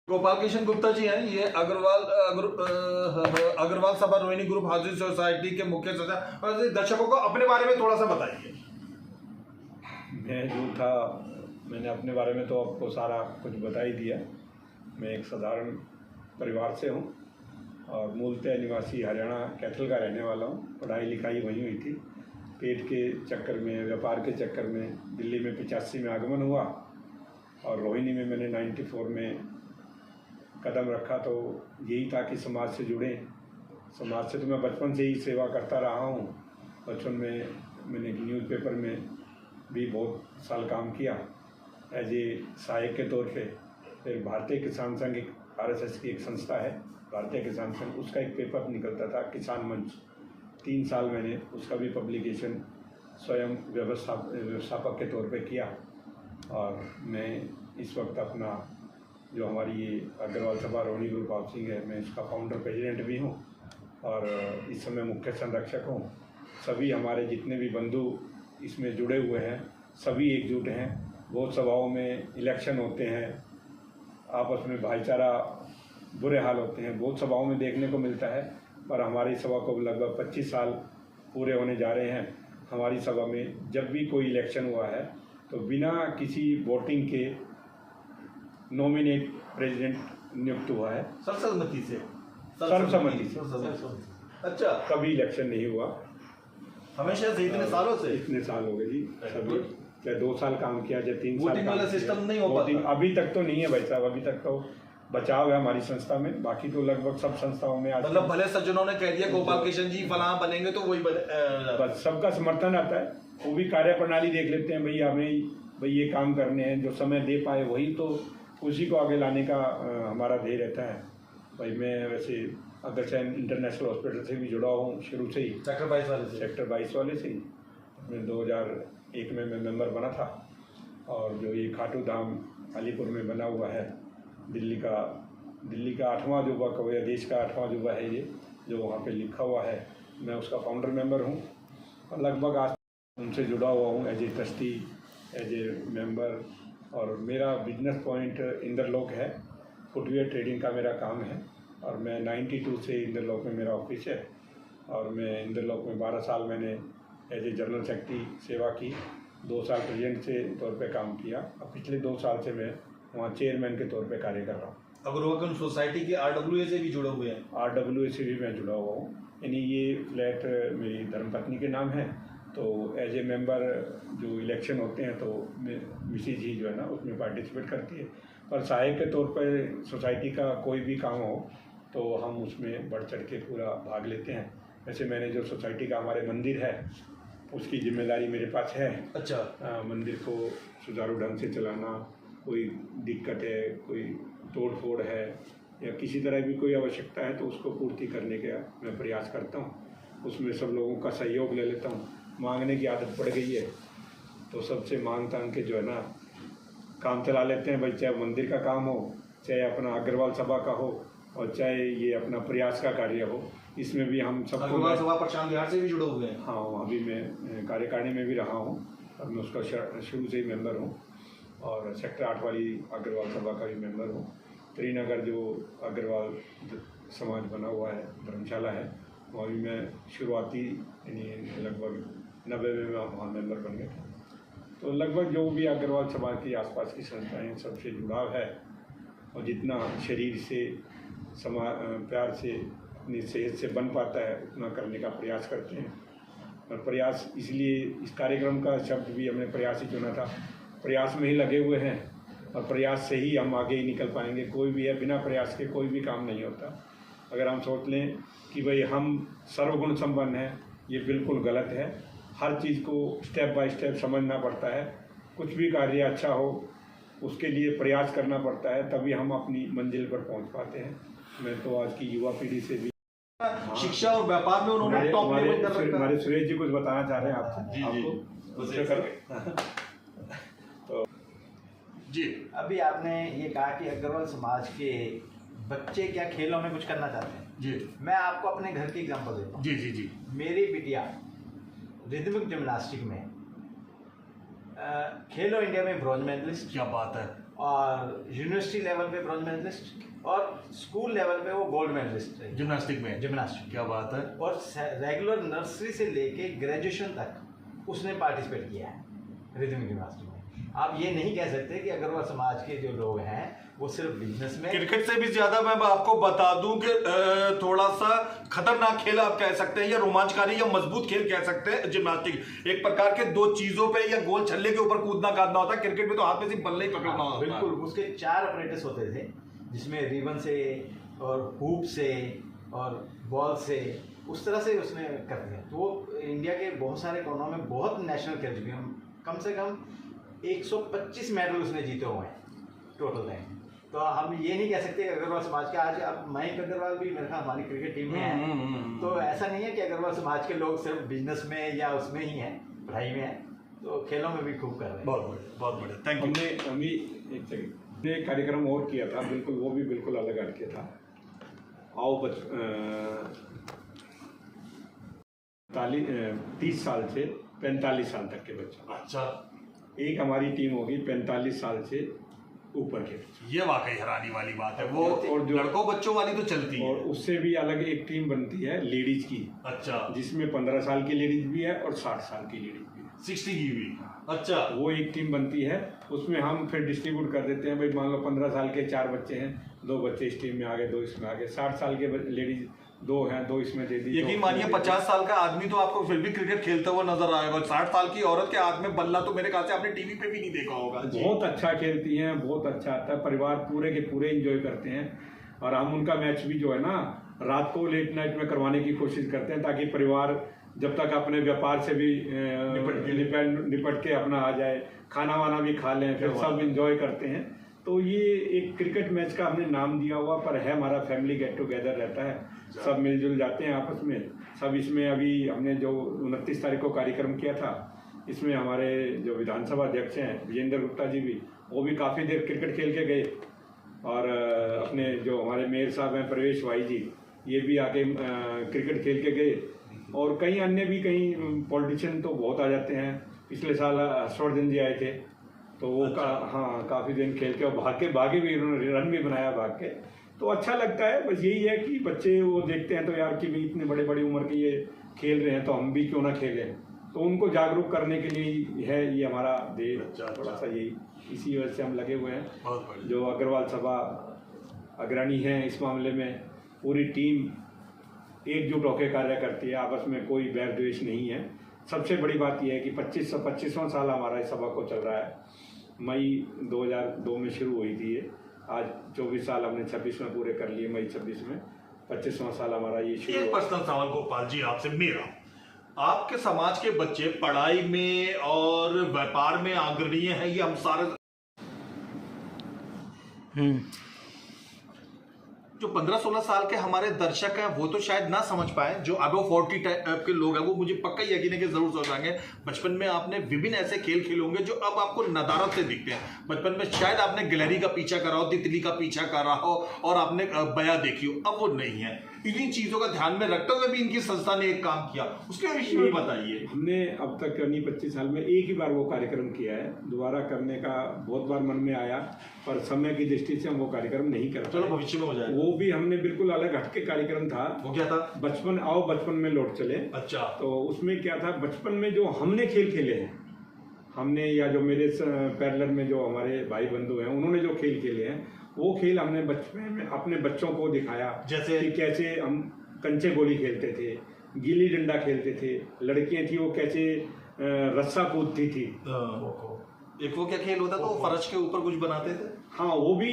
गोपाल कृष्ण गुप्ता जी हैं, ये अग्रवाल सभा रोहिणी ग्रुप हाउसिंग सोसाइटी के मुख्य सदस्य। और दर्शकों को अपने बारे में थोड़ा सा बताइए। मैं जो था, मैंने अपने बारे में तो आपको सारा कुछ बता ही दिया। मैं एक साधारण परिवार से हूँ और मूलतः निवासी हरियाणा कैथल का रहने वाला हूँ। पढ़ाई लिखाई वहीं हुई थी। पेट के चक्कर में, व्यापार के चक्कर में दिल्ली में 85 में आगमन हुआ और रोहिणी में मैंने 94 में कदम रखा। तो यही था कि समाज से जुड़े। समाज से तो मैं बचपन से ही सेवा करता रहा हूँ। बचपन में मैंने न्यूज़पेपर में भी बहुत साल काम किया एज ए सहायक के तौर पे। फिर भारतीय किसान संघ, एक RSS की एक संस्था है भारतीय किसान संघ, उसका एक पेपर निकलता था किसान मंच। 3 साल मैंने उसका भी पब्लिकेशन स्वयं व्यवस्थापक के तौर पे किया। और मैं इस वक्त अपना जो हमारी ये अग्रवाल सभा रोहिणी ग्रुप हाउसिंग है, मैं इसका फाउंडर प्रेसिडेंट भी हूँ और इस समय मुख्य संरक्षक हूँ। सभी हमारे जितने भी बंधु इसमें जुड़े हुए हैं सभी एकजुट हैं। बहुत सभाओं में इलेक्शन होते हैं, आपस में भाईचारा बुरे हाल होते हैं, बहुत सभाओं में देखने को मिलता है। पर हमारी सभा को लगभग 25 साल पूरे होने जा रहे हैं। हमारी सभा में जब भी कोई इलेक्शन हुआ है तो बिना किसी वोटिंग के नॉमिनेट प्रेसिडेंट नियुक्त हुआ है, सर्वसम्मति से। अच्छा, कभी इलेक्शन नहीं हुआ हमेशा से इतने सालों से? इतने साल हो गए जी। सभी चाहे 2 साल काम किया, चाहे 3 साल वोटिंग वाला सिस्टम नहीं हो पाता अभी तक तो नहीं है भाई साहब। अभी तक तो बचाव है हमारी संस्था में, बाकी तो लगभग सब संस्थाओं में मतलब भले सज्जनों ने कह दिया गोपाल कृष्ण जी फलां बनेंगे तो वही बस सबका समर्थन आता है। वो भी कार्य प्रणाली देख लेते हैं, भाई हमें भाई ये काम करने हैं, जो समय दे पाए वही तो उसी को आगे लाने का हमारा ध्येय रहता है। भाई मैं वैसे अग्रसेन इंटरनेशनल हॉस्पिटल से भी जुड़ा हूँ शुरू से ही, सेक्टर 22 वाले से ही। मैं 2001 में मैं मेंबर बना था। और जो ये खाटू धाम अलीपुर में बना हुआ है, दिल्ली का 8वां अजूबा कहो या देश का 8वां अजूबा है ये, जो वहाँ पे लिखा हुआ है, मैं उसका फाउंडर मेंबर हूँ और लगभग आज उनसे जुड़ा हुआ हूँ as a trustee, as a member. और मेरा बिजनेस पॉइंट इंद्रलोक है, फुटवेयर ट्रेडिंग का मेरा काम है और मैं 92 से इंद्रलोक में मेरा ऑफिस है। और मैं इंद्रलोक में 12 साल मैंने एज ए जनरल सेक्रेटरी सेवा की, 2 साल प्रेसिडेंट के तौर पे काम किया और पिछले 2 साल से मैं वहाँ चेयरमैन के तौर पे कार्य कर रहा हूँ। अग्रवाल सोसाइटी के RWA से भी जुड़े हुए हैं? RWA से भी मैं जुड़ा हुआ हूँ, यानी ये फ्लैट मेरी धर्मपत्नी के नाम है। तो एज ए मेंबर जो इलेक्शन होते हैं तो मिसेज ही जो है ना उसमें पार्टिसिपेट करती है। पर सहायक के तौर पर सोसाइटी का कोई भी काम हो तो हम उसमें बढ़ चढ़ के पूरा भाग लेते हैं। वैसे मैंने जो सोसाइटी का हमारे मंदिर है उसकी जिम्मेदारी मेरे पास है। अच्छा। मंदिर को सुचारू ढंग से चलाना, कोई दिक्कत है, कोई तोड़ फोड़ है या किसी तरह भी कोई आवश्यकता है तो उसको पूर्ति करने का मैं प्रयास करता हूँ। उसमें सब लोगों का सहयोग ले लेता हूँ। मांगने की आदत पड़ गई है तो सबसे मांग तांग के जो है ना काम चला लेते हैं। भाई चाहे मंदिर का काम हो, चाहे अपना अग्रवाल सभा का हो और चाहे ये अपना प्रयास का कार्य हो, इसमें भी हम सबको। अग्रवाल सभा प्रशांत बिहार से भी जुड़े हुए हैं? हाँ, अभी मैं कार्यकारिणी में भी रहा हूँ और मैं उसका शुरू से ही मेंबर हूँ और सेक्टर 8 वाली अग्रवाल सभा का भी मेंबर हूँ। त्रिनगर जो अग्रवाल समाज बना हुआ है, धर्मशाला है, वहाँ भी मैं शुरुआती यानी लगभग 90 में वहाँ मेंबर बन गया था। तो लगभग जो भी अग्रवाल समाज की आसपास की संस्थाएं सबसे जुड़ाव है और जितना शरीर से प्यार से अपनी सेहत से बन पाता है उतना करने का प्रयास करते हैं। और प्रयास इसलिए इस कार्यक्रम का शब्द भी हमने प्रयास ही चुना था। प्रयास में ही लगे हुए हैं और प्रयास से ही हम आगे ही निकल पाएंगे। कोई भी है, बिना प्रयास के कोई भी काम नहीं होता। अगर हम सोच लें कि भाई हम सर्वगुण संपन्न हैं, ये बिल्कुल गलत है। हर चीज़ को स्टेप बाय स्टेप समझना पड़ता है। कुछ भी कार्य अच्छा हो उसके लिए प्रयास करना पड़ता है, तभी हम अपनी मंजिल पर पहुंच पाते हैं। मैं तो आज की युवा पीढ़ी से भी शिक्षा और व्यापार में उन्होंने टॉप लेवल कर रखा है। हमारे सुरेश जी कुछ बताना चाह रहे हैं आपसे? तो जी, अभी आपने ये कहा कि अग्रवाल समाज के बच्चे क्या खेलों में कुछ करना चाहते हैं जी। मैं आपको अपने घर की एग्जांपल देता हूँ। जी जी जी। मेरी बिटिया रिदमिक जिम्नास्टिक में खेलो इंडिया में ब्रॉन्ज मेडलिस्ट, क्या बात है। और यूनिवर्सिटी लेवल पे ब्रॉन्ज मेडलिस्ट, और स्कूल लेवल पे वो गोल्ड मेडलिस्ट रही जिम्नास्टिक में। जिम्नास्टिक। क्या बात है। और रेगुलर नर्सरी से लेके ग्रेजुएशन तक उसने पार्टिसिपेट किया है रिदमिक जिम्नास्टिक में। आप ये नहीं कह सकते कि अग्रवाल समाज के जो लोग हैं वो सिर्फ बिजनेस में। क्रिकेट से भी ज्यादा मैं आपको बता दूं कि थोड़ा सा खतरनाक खेल आप कह सकते हैं, या रोमांचकारी या मजबूत खेल कह सकते हैं जिम्नास्टिक। एक प्रकार के दो चीजों पे या गोल छल्ले के ऊपर कूदना काटना होता है। क्रिकेट में तो हाथ में सिर्फ बल्ले ही पकड़ना होता है। बिल्कुल, उसके 4 ऑपरेटर्स होते थे, जिसमें रिबन से और हुप से और बॉल से, उस तरह से उसने कर दिया। तो वो इंडिया के बहुत सारे कोनों में बहुत नेशनल खेल चुके हैं। कम से कम 125 मेडल उसने जीते हुए हैं टोटल टाइम। तो हम ये नहीं कह सकते कि अग्रवाल समाज का, आज अब मयंक अग्रवाल भी मेरे ख्याल हमारी क्रिकेट टीम में है। तो ऐसा नहीं है कि अग्रवाल समाज के लोग सिर्फ बिजनेस में या उसमें ही हैं, पढ़ाई में हैं, तो खेलों में भी खूब कर रहे हैं। बहुत बढ़िया, बहुत बढ़िया, थैंक यू। हमने एक सेकंड, हमने एक कार्यक्रम और किया था, बिल्कुल वो भी बिल्कुल अलग हटके था। आओ 30 साल से 45 साल तक के बच्चे। अच्छा, एक हमारी टीम होगी 45 साल से ऊपर के। ये वाकई हैरानी वाली बात है। वो और जो लड़कों बच्चों वाली तो चलती है, और उससे भी अलग एक टीम बनती है लेडीज की। अच्छा, जिसमें 15 साल की लेडीज भी है और 60 साल की लेडीज भी है। 60 की भी। अच्छा, वो एक टीम बनती है, उसमें हम फिर डिस्ट्रीब्यूट कर देते हैं। भाई मान लो 15 साल के 4 बच्चे हैं, 2 बच्चे इस टीम में आ गए, 2 इसमें आ गए। 60 साल के लेडीज 2 हैं, 2 इसमें दे दी। यकीन मानिए 50 साल का आदमी तो आपको फिर भी क्रिकेट खेलता हुआ नजर आएगा। 60 साल की औरत के हाथ में बल्ला तो मेरे ख्याल से आपने टीवी पे भी नहीं देखा होगा। बहुत अच्छा खेलती हैं, बहुत अच्छा आता है। परिवार पूरे के पूरे एंजॉय करते हैं। और हम उनका मैच भी जो है ना, रात को लेट नाइट में करवाने की कोशिश करते हैं, ताकि परिवार जब तक अपने व्यापार से भी निपट के अपना आ जाए, खाना वाना भी खा लें, फिर सब एंजॉय करते हैं। तो ये एक क्रिकेट मैच का हमने नाम दिया हुआ, पर है हमारा फैमिली गेट टुगेदर रहता है। सब मिलजुल जाते हैं आपस में सब। इसमें अभी हमने जो 29 तारीख को कार्यक्रम किया था, इसमें हमारे जो विधानसभा अध्यक्ष हैं विजेंद्र गुप्ता जी भी, वो भी काफ़ी देर क्रिकेट खेल के गए। और अपने जो हमारे मेयर साहब हैं प्रवेश भाई जी, ये भी आके क्रिकेट खेल के गए। और कई अन्य भी, कई पॉलिटिशियन तो बहुत आ जाते हैं। पिछले साल हर्षवर्धन जी आए थे, तो वो काफ़ी दिन खेल के और भागे भी, उन्होंने रन भी बनाया भाग के। तो अच्छा लगता है। बस यही है कि बच्चे वो देखते हैं तो यार कि भाई इतने बड़ी उम्र के ये खेल रहे हैं, तो हम भी क्यों ना खेलें। तो उनको जागरूक करने के लिए है ये हमारा देश। थोड़ा सा यही इसी वजह से हम लगे हुए हैं। जो अग्रवाल सभा अग्रणी हैं इस मामले में, पूरी टीम एकजुट होकर कार्य करती है। आपस में कोई बैर द्वेष नहीं है। सबसे बड़ी बात यह है कि 25वां साल हमारा इस सभा को चल रहा है। मई 2002 में शुरू हुई थी ये, आज 24 साल हमने 26 में पूरे कर लिए। मई 26 में 25वां साल हमारा ये शुरू। एक पर्सनल सवाल गोपाल जी आपसे मेरा, आपके समाज के बच्चे पढ़ाई में और व्यापार में अग्रणीय हैं, ये हम सारे जो 15-16 साल के हमारे दर्शक हैं वो तो शायद ना समझ पाए, जो अबव 40 टाइप के लोग हैं वो मुझे पक्का यकीन है कि जरूर समझाएंगे। बचपन में आपने विभिन्न ऐसे खेल खेले होंगे जो अब आपको नदारत से दिखते हैं। बचपन में शायद आपने गिलहरी का पीछा करा हो, तितली का पीछा करा हो और आपने बया देखी हो, अब वो नहीं है। इन्हीं चीजों का ध्यान में रखते हुए भी इनकी संस्था ने एक काम किया, उसके विषय में बताइए। हमने अब तक 25 साल में एक ही बार वो कार्यक्रम किया है। दोबारा करने का बहुत बार मन में आया, पर समय की दृष्टि से हम वो कार्यक्रम नहीं कर पाए। चलो भविष्य में हो जाएगा। वो भी हमने बिल्कुल अलग हटके कार्यक्रम था। वो क्या था? बचपन में लौट चले। अच्छा। तो उसमें क्या था, बचपन में जो हमने खेल खेले हैं, हमने या जो मेरे पैरेलल में जो हमारे भाई बंधु हैं उन्होंने जो खेल खेले हैं, वो खेल हमने बचपन में अपने बच्चों को दिखाया। जैसे कि कैसे हम कंचे गोली खेलते थे, गिल्ली डंडा खेलते थे, लड़कियां थी वो कैसे रस्सा कूदती थी। एक वो क्या खेल होता था, वो फर्श के ऊपर कुछ बनाते थे। हाँ, वो भी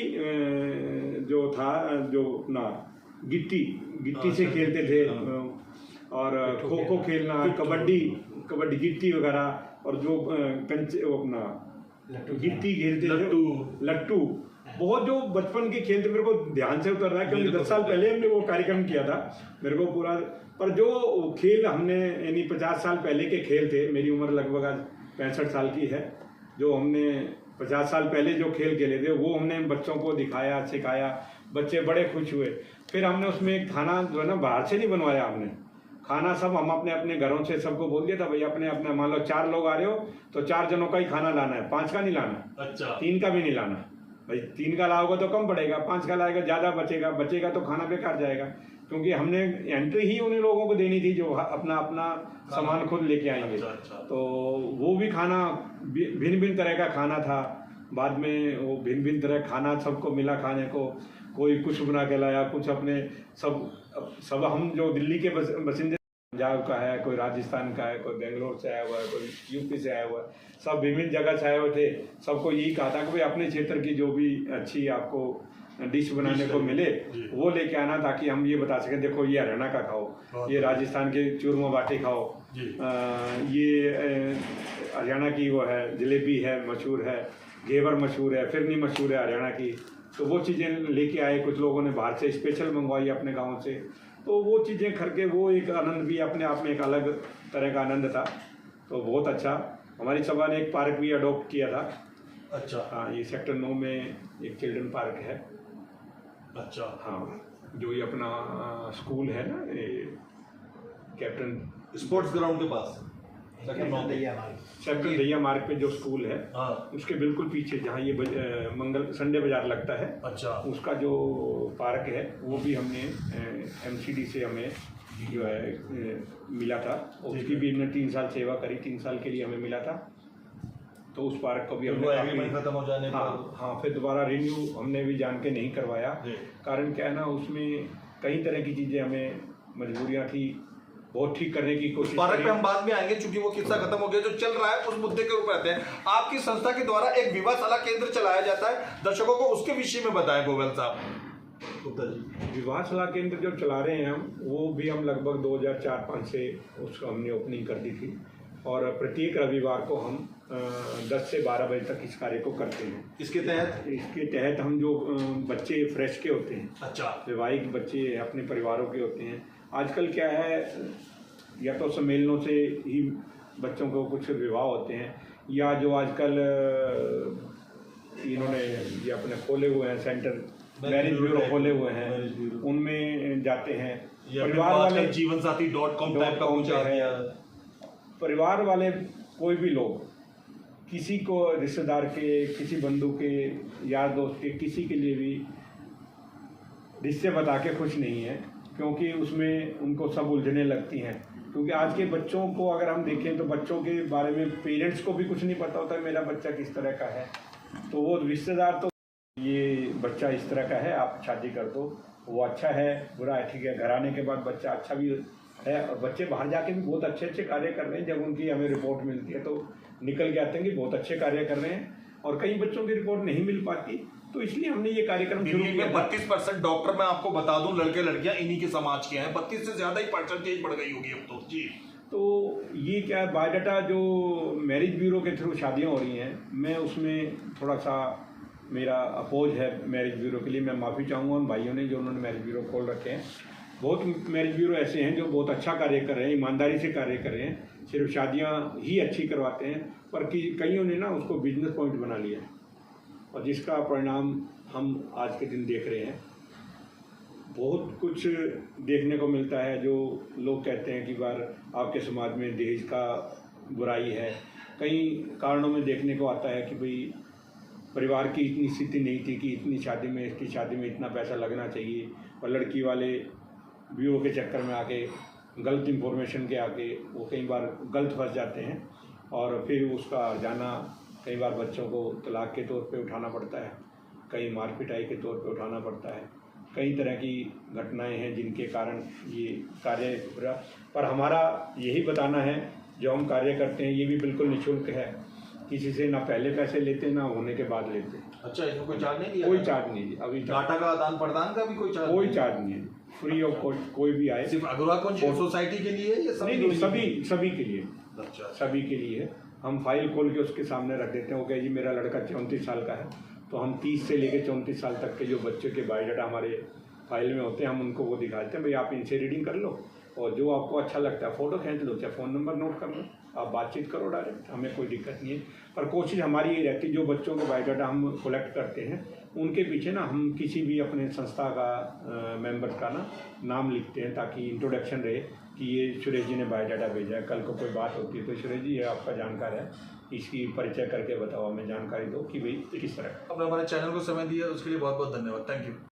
जो था, जो अपना गिट्टी से खेलते थे। और खो खो खेलना, कबड्डी गिट्टी वगैरह, और जो कंचे अपना गिट्टी खेलते थे, लट्टू। बहुत जो बचपन के खेल थे मेरे को ध्यान से उतर रहा है, क्योंकि 10 साल पहले हमने वो कार्यक्रम किया था मेरे को पूरा। पर जो खेल हमने, यानी 50 साल पहले के खेल थे, मेरी उम्र लगभग आज 65 साल की है, जो हमने 50 साल पहले जो खेल खेले थे वो हमने बच्चों को दिखाया, सिखाया। बच्चे बड़े खुश हुए। फिर हमने उसमें एक थाना जो है ना, बाहर से नहीं बनवाया हमने, खाना सब हम अपने अपने घरों से सबको बोल दिया था, भाई अपने अपने, मान लो 4 लोग आ रहे हो तो 4 जनों का ही खाना लाना है, 5 का नहीं लाना, अच्छा 3 का भी नहीं लाना। भाई 3 का लाओगे तो कम पड़ेगा, 5 का लाएगा ज़्यादा बचेगा तो खाना बेकार जाएगा। क्योंकि हमने एंट्री ही उन्हीं लोगों को देनी थी जो अपना अपना सामान खुद लेके आएंगे। अच्छा। तो वो भी खाना भिन्न भिन्न तरह का खाना था। बाद में वो भिन्न भिन्न तरह खाना सबको मिला खाने को, कोई कुछ बना के लाया, कुछ अपने सब हम जो दिल्ली के बसिंदे, पंजाब का है, कोई राजस्थान का है, कोई बेंगलोर से आया हुआ है, कोई यूपी से आया हुआ है, सब विभिन्न जगह से आए हुए थे। सबको यही कहा था कि भाई अपने क्षेत्र की जो भी अच्छी आपको डिश बनाने को मिले वो लेके आना, ताकि हम ये बता सकें देखो ये हरियाणा का खाओ, ये राजस्थान के चूरमा बाटी खाओ, ये हरियाणा की वो है जलेबी है मशहूर है, घेवर मशहूर है, फिरनी मशहूर है हरियाणा की। तो वो चीज़ें लेके आए, कुछ लोगों ने बाहर से स्पेशल मंगवाई अपने गाँव से। तो वो चीज़ें करके वो एक आनंद भी अपने आप में एक अलग तरह का आनंद था। तो बहुत अच्छा, हमारी सभा ने एक पार्क भी अडॉप्ट किया था। अच्छा हाँ, ये सेक्टर 9 में एक चिल्ड्रन पार्क है। अच्छा हाँ, जो ये अपना स्कूल है ना, ये कैप्टन स्पोर्ट्स ग्राउंड के पास कैप्टन दैया मार्ग पे जो स्कूल है, हाँ उसके बिल्कुल पीछे जहाँ ये मंगल संडे बाजार लगता है, अच्छा उसका जो पार्क है वो भी हमने एमसीडी से हमें जो है मिला था। उसकी भी हमने 3 साल सेवा करी, 3 साल के लिए हमें मिला था। तो उस पार्क को भी हमने एग्रीमेंट खत्म हो जाने पर हाँ फिर दोबारा रिन्यू हमने भी जान के नहीं करवाया। कारण क्या है ना, उसमें कई तरह की चीज़ें हमें मजबूरियाँ थी, बहुत ठीक करने की कोशिश। पार्क पे हम बाद में आएंगे, चूंकि वो किस्सा खत्म हो गया। जो चल रहा है उस मुद्दे के ऊपर आते हैं। आपकी संस्था के द्वारा एक विवाहशाला केंद्र चलाया जाता है, दर्शकों को उसके विषय में बताएं गोविंद साहब। विवाहशाला केंद्र जो चला रहे हैं हम, वो भी हम लगभग 2004-05 से उसको हमने ओपनिंग कर दी थी। और प्रत्येक रविवार को हम 10 से 12 बजे तक इस कार्य को करते हैं। इसके तहत हम जो बच्चे फ्रेश के होते हैं, अच्छा वैवाहिक बच्चे अपने परिवारों के होते हैं। आजकल क्या है, या तो सम्मेलनों से ही बच्चों को कुछ विवाह होते हैं, या जो आजकल इन्होंने ये अपने खोले हुए हैं सेंटर, मैरिज ब्यूरो खोले हुए हैं, उनमें जाते हैं। परिवार वाले जीवनसाथी.com टाइप का कुछ है। परिवार वाले कोई भी लोग, किसी को रिश्तेदार के, किसी बंधु के, यार दोस्त के, किसी के लिए भी रिश्ते बता के खुश नहीं है, क्योंकि उसमें उनको सब उलझने लगती हैं। क्योंकि आज के बच्चों को अगर हम देखें तो बच्चों के बारे में पेरेंट्स को भी कुछ नहीं पता होता मेरा बच्चा किस तरह का है। तो वो रिश्तेदार तो ये बच्चा इस तरह का है, आप शादी कर दो, वो अच्छा है बुरा है, ठीक है। घर आने के बाद बच्चा अच्छा भी है, और बच्चे बाहर जाके भी बहुत अच्छे अच्छे कार्य कर रहे हैं। जब उनकी हमें रिपोर्ट मिलती है तो निकल के आते हैं कि बहुत अच्छे कार्य कर रहे हैं। और कई बच्चों की रिपोर्ट नहीं मिल पाती, तो इसलिए हमने ये कार्यक्रम शुरू किया। 32% डॉक्टर, मैं आपको बता दूं, लड़के लड़कियां इन्हीं के समाज के हैं। 32 से ज्यादा ही परसेंटेज बढ़ गई होगी अब तो जी। तो ये क्या है, बायोडाटा जो मैरिज ब्यूरो के थ्रू शादियाँ हो रही हैं, मैं उसमें थोड़ा सा मेरा अपोज है मैरिज ब्यूरो के लिए। मैं माफ़ी चाहूँगा उन भाइयों ने जो उन्होंने मैरिज ब्यूरो खोल रखे हैं। बहुत मैरिज ब्यूरो ऐसे हैं जो बहुत अच्छा कार्य कर रहे हैं, ईमानदारी से कार्य कर रहे हैं, सिर्फ शादियाँ ही अच्छी करवाते हैं। पर कईयों ने ना उसको बिजनेस पॉइंट बना लिया है, और जिसका परिणाम हम आज के दिन देख रहे हैं। बहुत कुछ देखने को मिलता है जो लोग कहते हैं कि बार आपके समाज में दहेज का बुराई है। कई कारणों में देखने को आता है कि भाई परिवार की इतनी स्थिति नहीं थी कि इतनी शादी में, इसकी शादी में इतना पैसा लगना चाहिए, और लड़की वाले ब्यूरो के चक्कर में आके गलत इंफॉर्मेशन के आके वो कई बार गलत फंस जाते हैं, और फिर उसका जाना कई बार बच्चों को तलाक के तौर पे उठाना पड़ता है, कई मार पिटाई के तौर पे उठाना पड़ता है। कई तरह की घटनाएं हैं जिनके कारण ये कार्य पर हमारा यही बताना है, जो हम कार्य करते हैं ये भी बिल्कुल निःशुल्क है। किसी से ना पहले पैसे लेते ना होने के बाद लेते। अच्छा, इसमें कोई चार्ज नहीं दिया? कोई चार्ज नहीं है अभी। डाटा का आदान प्रदान का भी कोई चार्ज? कोई चार्ज नहीं है, फ्री ऑफ कॉस्ट। कोई भी आए, सिर्फ अग्रवाल सोसाइटी के लिए या सभी के लिए? अच्छा, सभी के लिए। हम फाइल खोल के उसके सामने रख देते हैं। ओके जी, मेरा लड़का 34 साल का है, तो हम 30 से लेकर 34 साल तक के जो बच्चे के बायोडाटा हमारे फाइल में होते हैं, हम उनको वो दिखाते हैं। भाई आप इनसे रीडिंग कर लो, और जो आपको अच्छा लगता है फ़ोटो खींच लो, चाहे फ़ोन नंबर नोट कर लो, आप बातचीत करो डायरेक्ट, हमें कोई दिक्कत नहीं है। पर कोशिश हमारी ये रहती है जो बच्चों के बायोडाटा हम कलेक्ट करते हैं उनके पीछे ना हम किसी भी अपने संस्था का मेंबर का ना नाम लिखते हैं, ताकि इंट्रोडक्शन रहे कि ये सुरेश जी ने बायोडाटा भेजा है। कल को कोई बात होती है तो सुरेश जी ये आपका जानकार है, इसकी परिचय करके बताओ, हमें जानकारी दो कि भाई किस तरह। आपने हमारे चैनल को समय दिया उसके लिए बहुत बहुत धन्यवाद। Thank you.